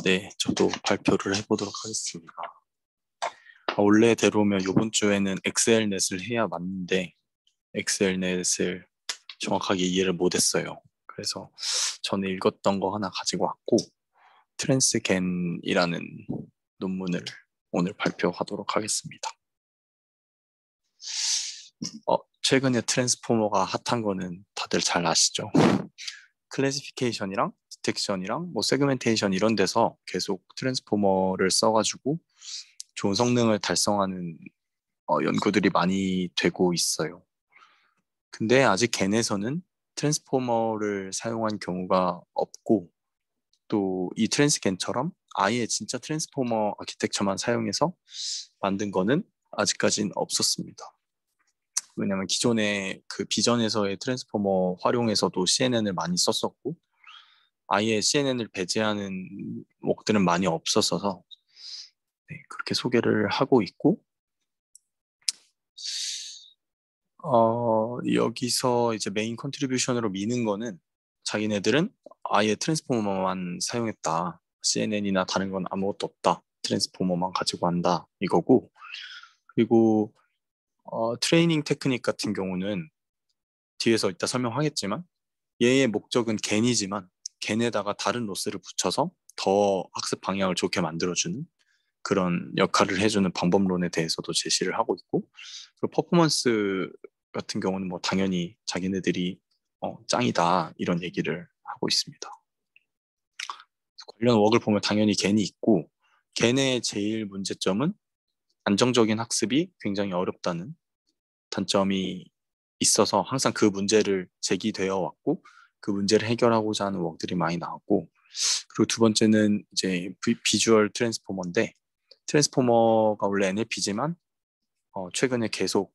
네, 저도 발표를 해보도록 하겠습니다. 원래대로면 이번 주에는 엑셀넷을 해야 맞는데 엑셀넷을 정확하게 이해를 못했어요. 그래서 저는 읽었던 거 하나 가지고 왔고 트랜스겐이라는 논문을 오늘 발표하도록 하겠습니다. 최근에 트랜스포머가 핫한 거는 다들 잘 아시죠? 클래시피케이션이랑 디텍션이랑 뭐 세그멘테이션 이런 데서 계속 트랜스포머를 써가지고 좋은 성능을 달성하는 연구들이 많이 되고 있어요. 근데 아직 겐에서는 트랜스포머를 사용한 경우가 없고 또 이 트랜스겐처럼 아예 진짜 트랜스포머 아키텍처만 사용해서 만든 거는 아직까지는 없었습니다. 왜냐면 기존의 그 비전에서의 트랜스포머 활용에서도 CNN을 많이 썼었고 아예 CNN을 배제하는 웍들은 많이 없었어서 네, 그렇게 소개를 하고 있고 여기서 이제 메인 컨트리뷰션으로 미는 거는 자기네들은 아예 트랜스포머만 사용했다. CNN이나 다른 건 아무것도 없다. 트랜스포머만 가지고 한다. 이거고 그리고 트레이닝 테크닉 같은 경우는 뒤에서 이따 설명하겠지만 얘의 목적은 겐이지만 겐에다가 다른 로스를 붙여서 더 학습 방향을 좋게 만들어주는 그런 역할을 해주는 방법론에 대해서도 제시를 하고 있고 그리고 퍼포먼스 같은 경우는 뭐 당연히 자기네들이 짱이다 이런 얘기를 하고 있습니다. 관련 웍을 보면 당연히 겐이 있고 겐의 제일 문제점은 안정적인 학습이 굉장히 어렵다는 단점이 있어서 항상 그 문제를 제기되어 왔고 그 문제를 해결하고자 하는 웍들이 많이 나왔고 그리고 두 번째는 이제 비주얼 트랜스포머인데 트랜스포머가 원래 NLP지만 최근에 계속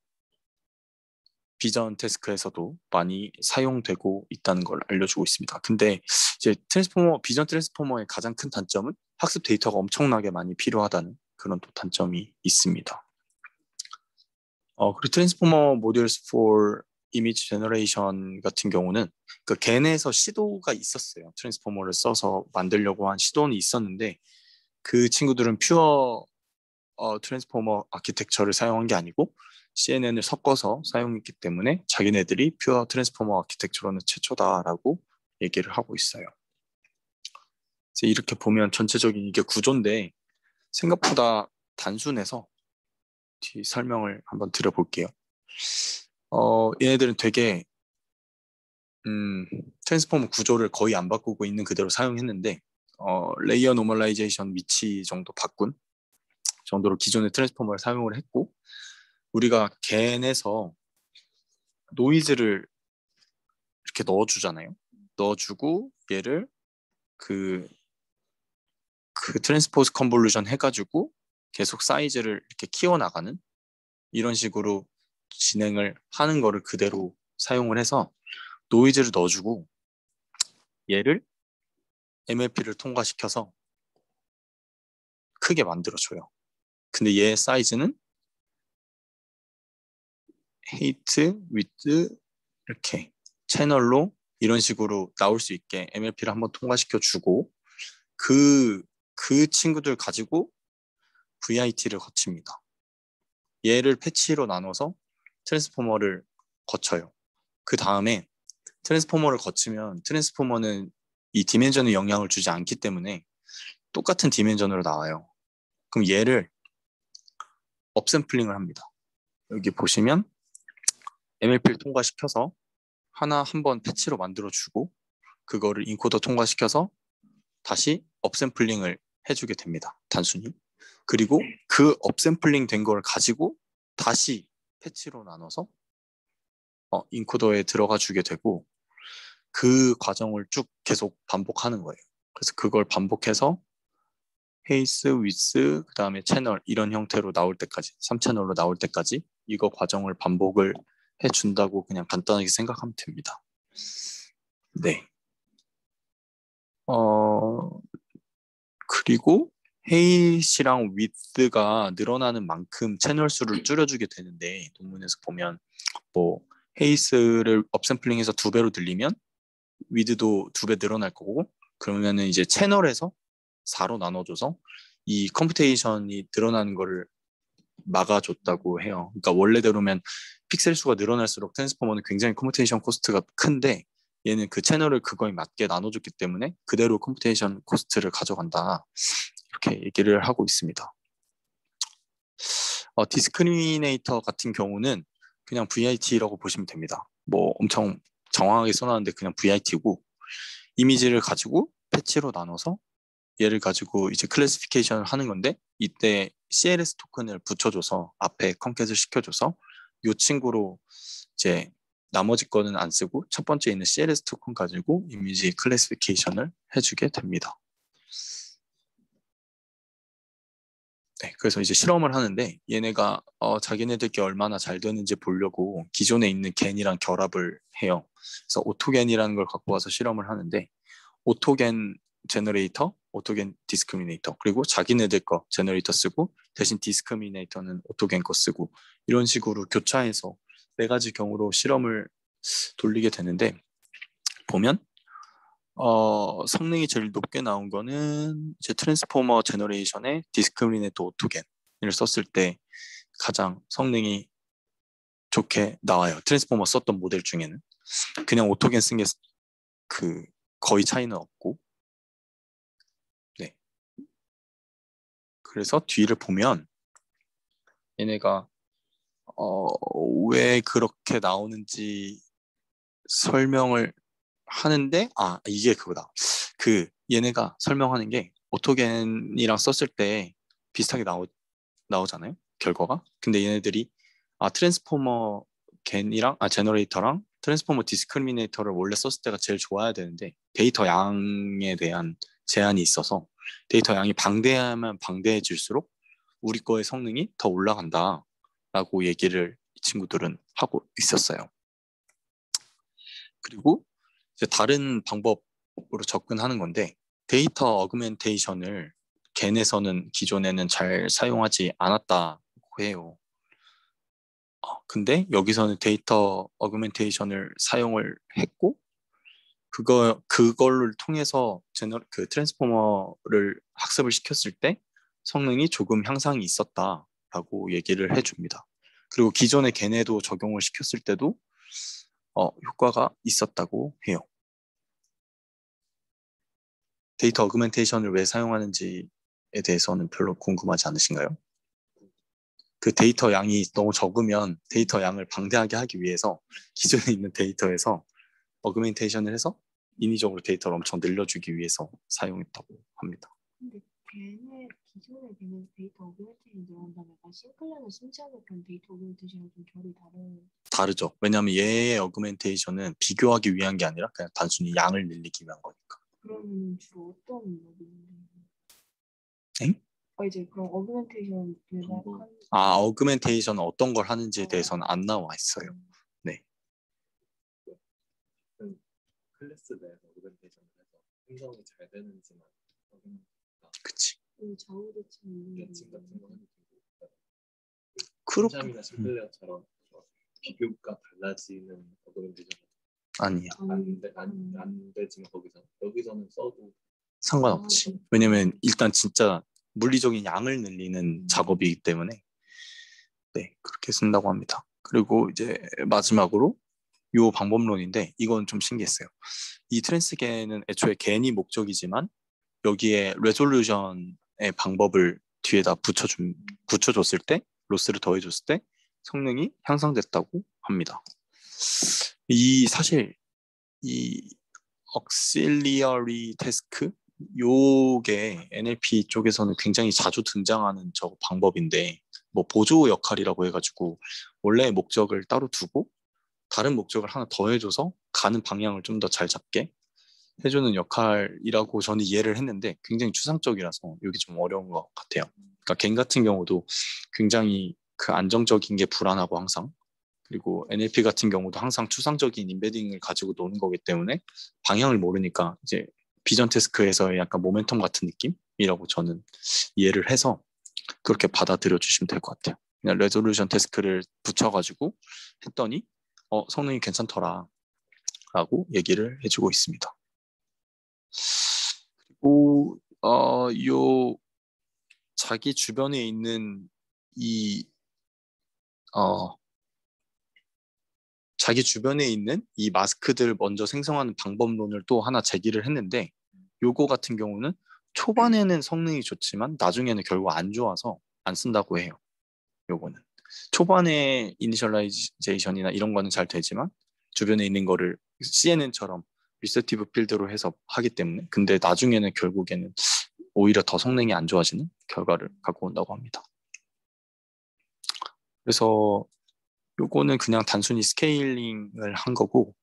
비전 태스크에서도 많이 사용되고 있다는 걸 알려주고 있습니다. 근데 이제 비전 트랜스포머의 가장 큰 단점은 학습 데이터가 엄청나게 많이 필요하다는 그런 또 단점이 있습니다. 그리고 트랜스포머 모듈스 for 이미지 제너레이션 같은 경우는 그 겐에서 시도가 있었어요. 트랜스포머를 써서 만들려고 한 시도는 있었는데 그 친구들은 퓨어 트랜스포머 아키텍처를 사용한 게 아니고 CNN을 섞어서 사용했기 때문에 자기네들이 퓨어 트랜스포머 아키텍처로는 최초다라고 얘기를 하고 있어요. 이제 이렇게 보면 전체적인 이게 구조인데 생각보다 단순해서 뒤 설명을 한번 드려볼게요. 얘네들은 되게 트랜스포머 구조를 거의 안 바꾸고 있는 그대로 사용했는데 레이어 노멀라이제이션 위치 정도 바꾼 정도로 기존의 트랜스포머를 사용을 했고 우리가 겐에서 노이즈를 이렇게 넣어주잖아요. 넣어주고 얘를 그 트랜스포즈 컨볼루션 해가지고 계속 사이즈를 이렇게 키워나가는 이런 식으로 진행을 하는 거를 그대로 사용을 해서 노이즈를 넣어주고 얘를 MLP를 통과시켜서 크게 만들어줘요. 근데 얘의 사이즈는 헤이트, 위드 이렇게 채널로 이런 식으로 나올 수 있게 MLP를 한번 통과시켜주고 그 친구들 가지고 VIT를 거칩니다. 얘를 패치로 나눠서 트랜스포머를 거쳐요. 그 다음에 트랜스포머를 거치면 트랜스포머는 이 디멘전에 영향을 주지 않기 때문에 똑같은 디멘전으로 나와요. 그럼 얘를 업샘플링을 합니다. 여기 보시면 MLP를 통과시켜서 하나 한번 패치로 만들어주고 그거를 인코더 통과시켜서 다시 업샘플링을 해주게 됩니다. 단순히. 그리고 그 업샘플링 된 걸 가지고 다시 패치로 나눠서 인코더에 들어가 주게 되고 그 과정을 쭉 계속 반복하는 거예요. 그래서 그걸 반복해서 헤이스, 위스, 그 다음에 채널 이런 형태로 나올 때까지 3채널로 나올 때까지 이거 과정을 반복을 해준다고 그냥 간단하게 생각하면 됩니다. 네. 그리고 헤이시랑 위드가 늘어나는 만큼 채널 수를 줄여주게 되는데 논문에서 보면 뭐 헤이스를 업샘플링해서 2배로 들리면 위드도 2배 늘어날 거고 그러면은 이제 채널에서 4로 나눠줘서 이 컴퓨테이션이 늘어나는 거를 막아줬다고 해요. 그러니까 원래대로면 픽셀 수가 늘어날수록 트랜스포머는 굉장히 컴퓨테이션 코스트가 큰데 얘는 그 채널을 그거에 맞게 나눠줬기 때문에 그대로 컴퓨테이션 코스트를 가져간다. 이렇게 얘기를 하고 있습니다. 디스크리미네이터 같은 경우는 그냥 VIT라고 보시면 됩니다. 뭐 엄청 정확하게 써놨는데 그냥 VIT고 이미지를 가지고 패치로 나눠서 얘를 가지고 이제 클래시피케이션을 하는 건데 이때 CLS 토큰을 붙여줘서 앞에 컴캣을 시켜줘서 이 친구로 이제 나머지 거는 안 쓰고 첫 번째 있는 CLS 토큰 가지고 이미지 클래시피케이션을 해주게 됩니다. 네, 그래서 이제 실험을 하는데 얘네가 자기네들께 얼마나 잘 되는지 보려고 기존에 있는 겐이랑 결합을 해요. 그래서 오토겐이라는 걸 갖고 와서 실험을 하는데 오토겐 제너레이터, 오토겐 디스크리미네이터 그리고 자기네들 거 제너레이터 쓰고 대신 디스크리미네이터는 오토겐 거 쓰고 이런 식으로 교차해서 네 가지 경우로 실험을 돌리게 되는데 보면 성능이 제일 높게 나온 거는 이제 트랜스포머 제너레이션의 디스크리미네이터 오토겐을 썼을 때 가장 성능이 좋게 나와요. 트랜스포머 썼던 모델 중에는 그냥 오토겐 쓴 게 그 거의 차이는 없고 네. 그래서 뒤를 보면 얘네가 왜 그렇게 나오는지 설명을 하는데 이게 그거다. 그 얘네가 설명하는 게 오토겐이랑 썼을 때 비슷하게 나오잖아요. 결과가. 근데 얘네들이 트랜스포머 겐이랑 제너레이터랑 트랜스포머 디스크리미네이터를 원래 썼을 때가 제일 좋아야 되는데 데이터 양에 대한 제한이 있어서 데이터 양이 방대하면 방대해질수록 우리 거의 성능이 더 올라간다라고 얘기를 이 친구들은 하고 있었어요. 그리고 이제 다른 방법으로 접근하는 건데 데이터 어그멘테이션을 겐에서는 기존에는 잘 사용하지 않았다고 해요. 근데 여기서는 데이터 어그멘테이션을 사용을 했고 그걸 통해서 그 트랜스포머를 학습을 시켰을 때 성능이 조금 향상이 있었다라고 얘기를 해줍니다. 그리고 기존의 겐에도 적용을 시켰을 때도 효과가 있었다고 해요. 데이터 어그멘테이션을 왜 사용하는지에 대해서는 별로 궁금하지 않으신가요? 그 데이터 양이 너무 적으면 데이터 양을 방대하게 하기 위해서 기존에 있는 데이터에서 어그멘테이션을 해서 인위적으로 데이터를 엄청 늘려주기 위해서 사용했다고 합니다. 근데 기존의 걔네 데이터 어그멘테이션 들어간다면 약간 싱클레는 심지어는 그런 데이터 어그멘테이션이랑 좀 결이 다르죠. 왜냐하면 얘의 어그멘테이션은 비교하기 위한 게 아니라 그냥 단순히 양을 늘리기 위한 거니까. 그러면 주로 어떤 어그멘테이션? 엥? 이제 그럼 어그멘테이션 어그멘테이션은 어떤 걸 하는지에 대해서는 안 나와 있어요. 네. 클래스 내에서 어그멘테이션을 해서 생성이 잘 되는지만 그치. 좌우대칭 렌칭 같은 거 해도 되고 그렇구나. 나 싱글레어처럼 비교가 달라지는 어그멘테이션 아니야. 안 되지만 여기서는 써도 상관없지. 왜냐면 일단 진짜 물리적인 양을 늘리는 작업이기 때문에 네, 그렇게 쓴다고 합니다. 그리고 이제 마지막으로 이 방법론인데 이건 좀 신기했어요. 이 트랜스겐은 애초에 겐이 목적이지만 여기에 레졸루션의 방법을 뒤에다 붙여줬을 때 로스를 더해줬을 때 성능이 향상됐다고 합니다. 사실 이 auxiliary task 요게 NLP 쪽에서는 굉장히 자주 등장하는 저 방법인데 뭐 보조 역할이라고 해가지고 원래의 목적을 따로 두고 다른 목적을 하나 더 해줘서 가는 방향을 좀 더 잘 잡게 해주는 역할이라고 저는 이해를 했는데 굉장히 추상적이라서 이게 좀 어려운 것 같아요. 그러니까 겐 같은 경우도 굉장히 그 안정적인 게 불안하고 항상 그리고 NLP 같은 경우도 항상 추상적인 임베딩을 가지고 노는 거기 때문에 방향을 모르니까 이제 비전 태스크에서의 약간 모멘텀 같은 느낌이라고 저는 이해를 해서 그렇게 받아들여 주시면 될 것 같아요. 그냥 레졸루션 태스크를 붙여가지고 했더니 성능이 괜찮더라 라고 얘기를 해주고 있습니다. 그리고 요 자기 주변에 있는 이 자기 주변에 있는 이 마스크들 먼저 생성하는 방법론을 또 하나 제기를 했는데, 요거 같은 경우는 초반에는 성능이 좋지만 나중에는 결국 안 좋아서 안 쓴다고 해요. 요거는 초반에 이니셜라이제이션이나 이런 거는 잘 되지만 주변에 있는 거를 CNN처럼 리셉티브 필드로 해서 하기 때문에, 근데 나중에는 결국에는 오히려 더 성능이 안 좋아지는 결과를 갖고 온다고 합니다. 그래서 요거는 그냥 단순히 스케일링을 한 거고,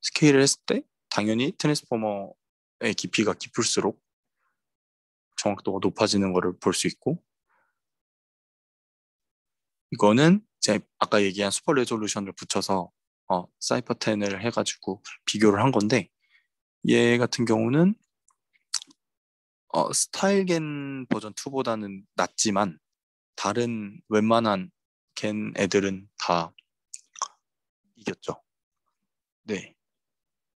스케일을 했을 때 당연히 트랜스포머의 깊이가 깊을수록 정확도가 높아지는 거를 볼 수 있고, 이거는 이제 아까 얘기한 슈퍼 레졸루션을 붙여서 사이퍼 10을 해가지고 비교를 한 건데, 얘 같은 경우는 스타일겐 버전 2보다는 낫지만 다른 웬만한 겐 애들은 다 이겼죠. 네,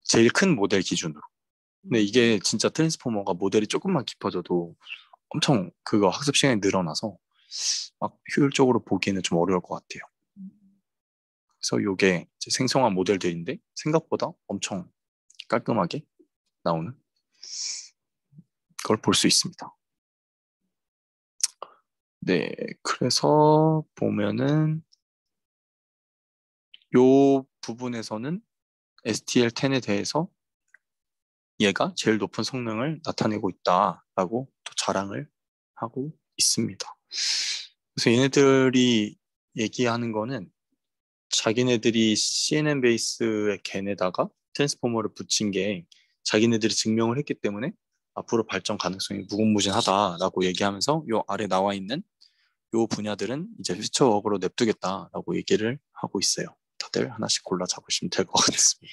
제일 큰 모델 기준으로. 근데 이게 진짜 트랜스포머가 모델이 조금만 깊어져도 엄청 그거 학습 시간이 늘어나서 막 효율적으로 보기에는 좀 어려울 것 같아요. 그래서 요게 이제 생성한 모델들인데 생각보다 엄청 깔끔하게 나오는 걸 볼 수 있습니다. 네, 그래서 보면은 요 부분에서는 STL10에 대해서 얘가 제일 높은 성능을 나타내고 있다라고 또 자랑을 하고 있습니다. 그래서 얘네들이 얘기하는 거는 자기네들이 CNN 베이스의 겐에다가 트랜스포머를 붙인 게 자기네들이 증명을 했기 때문에 앞으로 발전 가능성이 무궁무진하다라고 얘기하면서 요 아래 나와 있는 요 분야들은 이제 퓨처워크로 냅두겠다라고 얘기를 하고 있어요. 다들 하나씩 골라 잡으시면 될 것 같습니다.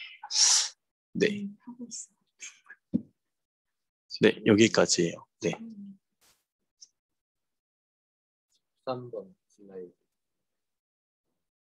네, 하고 있어. 네, 여기까지예요. 네. 13번 슬라이드.